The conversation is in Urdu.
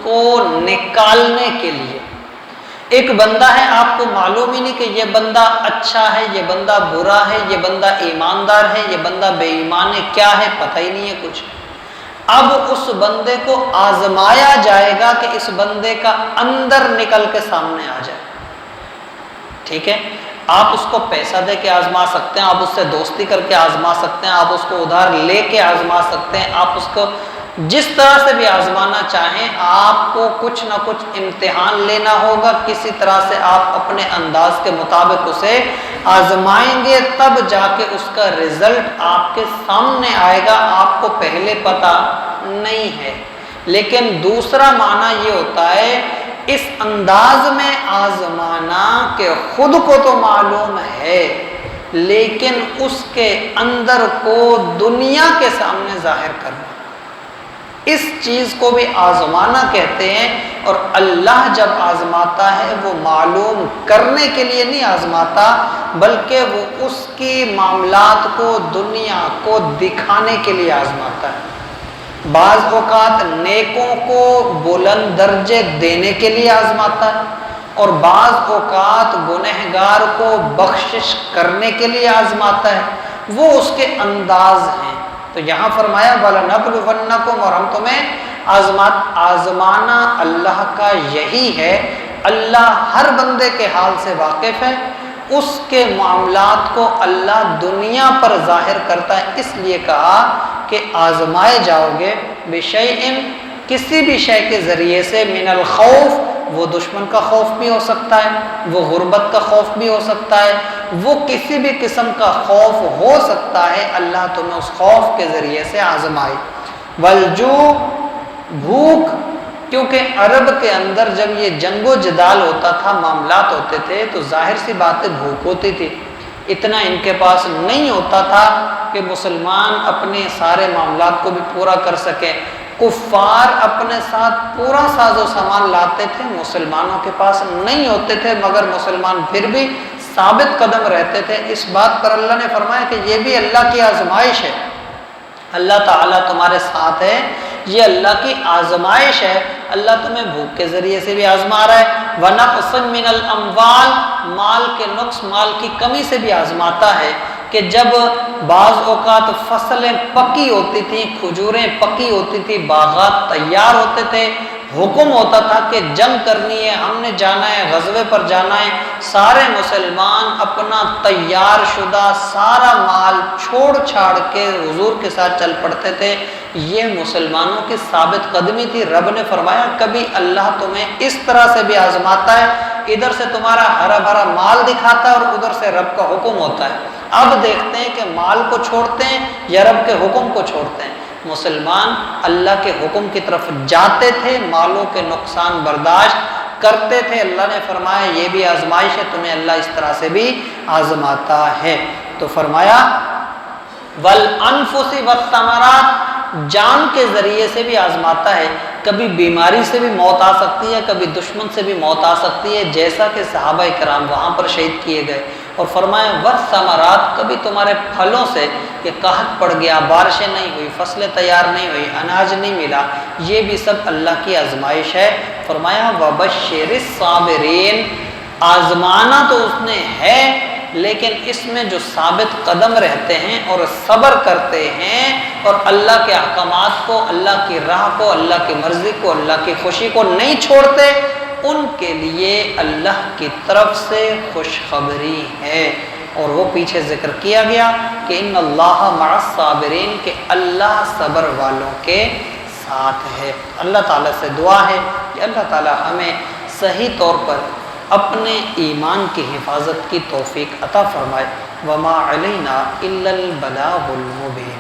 کو نکالنے کے لیے۔ ایک بندہ ہے، آپ کو معلوم ہی نہیں کہ یہ بندہ اچھا ہے، یہ بندہ برا ہے، یہ بندہ ایماندار ہے، یہ بندہ بے ایمان ہے، کیا ہے پتہ ہی نہیں ہے کچھ۔ اب اس بندے کو آزمایا جائے گا کہ اس بندے کا اندر نکل کے سامنے آ جائے، ٹھیک ہے؟ آپ اس کو پیسہ دے کے آزما سکتے ہیں، آپ اس سے دوستی کر کے آزما سکتے ہیں، آپ اس کو ادھار لے کے آزما سکتے ہیں، آپ اس کو جس طرح سے بھی آزمانا چاہیں، آپ کو کچھ نہ کچھ امتحان لینا ہوگا، کسی طرح سے آپ اپنے انداز کے مطابق اسے آزمائیں گے، تب جا کے اس کا رزلٹ آپ کے سامنے آئے گا، آپ کو پہلے پتہ نہیں ہے۔ لیکن دوسرا معنی یہ ہوتا ہے اس انداز میں آزمانا کہ خود کو تو معلوم ہے لیکن اس کے اندر کو دنیا کے سامنے ظاہر کرنا، اس چیز کو بھی آزمانا کہتے ہیں۔ اور اللہ جب آزماتا ہے وہ معلوم کرنے کے لیے نہیں آزماتا، بلکہ وہ اس کی معاملات کو دنیا کو دکھانے کے لیے آزماتا ہے۔ بعض اوقات نیکوں کو بلند درجے دینے کے لیے آزماتا ہے، اور بعض اوقات گنہگار کو بخشش کرنے کے لیے آزماتا ہے، وہ اس کے انداز ہیں۔ تو یہاں فرمایا وَلَنَبْلُوَنَّكُمْ، اور ہم تمہیں آزمانا اللہ کا یہی ہے۔ اللہ ہر بندے کے حال سے واقف ہے، اس کے معاملات کو اللہ دنیا پر ظاہر کرتا ہے، اس لیے کہا کہ آزمائے جاؤ گے بِشَيْءٍ، کسی بھی شے کے ذریعے سے، من الخوف، وہ دشمن کا خوف بھی ہو سکتا ہے، وہ غربت کا خوف بھی ہو سکتا ہے، وہ کسی بھی قسم کا خوف ہو سکتا ہے، اللہ تمہیں اس خوف کے ذریعے سے آزمائے۔ والجوع، بھوک، کیونکہ عرب کے اندر جب یہ جنگ و جدال ہوتا تھا، معاملات ہوتے تھے، تو ظاہر سی بات ہے بھوک ہوتی تھی۔ اتنا ان کے پاس نہیں ہوتا تھا کہ مسلمان اپنے سارے معاملات کو بھی پورا کر سکیں۔ کفار اپنے ساتھ پورا ساز و سامان لاتے تھے، مسلمانوں کے پاس نہیں ہوتے تھے، مگر مسلمان پھر بھی ثابت قدم رہتے تھے۔ اس بات پر اللہ نے فرمایا کہ یہ بھی اللہ کی آزمائش ہے، اللہ تعالیٰ تمہارے ساتھ ہے، یہ اللہ کی آزمائش ہے۔ اللہ تمہیں بھوک کے ذریعے سے بھی آزما رہا ہے، وَنَقْصٍ مِّنَ الْأَمْوَالِ، مال کے نقص، مال کی کمی سے بھی آزماتا ہے، کہ جب بعض اوقات فصلیں پکی ہوتی تھیں، کھجوریں پکی ہوتی تھیں، باغات تیار ہوتے تھے، حکم ہوتا تھا کہ جنگ کرنی ہے، ہم نے جانا ہے، غزوے پر جانا ہے، سارے مسلمان اپنا تیار شدہ سارا مال چھوڑ چھاڑ کے حضور کے ساتھ چل پڑتے تھے۔ یہ مسلمانوں کی ثابت قدمی تھی۔ رب نے فرمایا کبھی اللہ تمہیں اس طرح سے بھی آزماتا ہے، ادھر سے تمہارا ہرا بھرا مال دکھاتا ہے اور ادھر سے رب کا حکم ہوتا ہے۔ اب دیکھتے ہیں کہ مال کو چھوڑتے ہیں یا رب کے حکم کو چھوڑتے ہیں۔ مسلمان اللہ کے حکم کی طرف جاتے تھے، مالوں کے نقصان برداشت کرتے تھے۔ اللہ نے فرمایا یہ بھی آزمائش ہے، تمہیں اللہ اس طرح سے بھی آزماتا ہے۔ تو فرمایا وَالْأَنفُسِ وَالثَّمَرَاتِ، جان کے ذریعے سے بھی آزماتا ہے، کبھی بیماری سے بھی موت آ سکتی ہے، کبھی دشمن سے بھی موت آ سکتی ہے، جیسا کہ صحابہ کرام وہاں پر شہید کیے گئے۔ اور فرمایا وَالثَّمَرَاتِ، کبھی تمہارے پھلوں سے کہ قحط پڑ گیا، بارشیں نہیں ہوئی، فصلیں تیار نہیں ہوئی، اناج نہیں ملا، یہ بھی سب اللہ کی آزمائش ہے۔ فرمایا وَبَشِّرِ الصَّابِرِينَ، آزمانا تو اس نے ہے، لیکن اس میں جو ثابت قدم رہتے ہیں اور صبر کرتے ہیں اور اللہ کے احکامات کو، اللہ کی راہ کو، اللہ کی مرضی کو، اللہ کی خوشی کو نہیں چھوڑتے، ان کے لیے اللہ کی طرف سے خوشخبری ہے۔ اور وہ پیچھے ذکر کیا گیا کہ ان اللہ مع الصابرین، کہ اللہ صبر والوں کے ساتھ ہے۔ اللہ تعالیٰ سے دعا ہے کہ اللہ تعالیٰ ہمیں صحیح طور پر اپنے ایمان کی حفاظت کی توفیق عطا فرمائے۔ وما علینا الا البلاغ المبین۔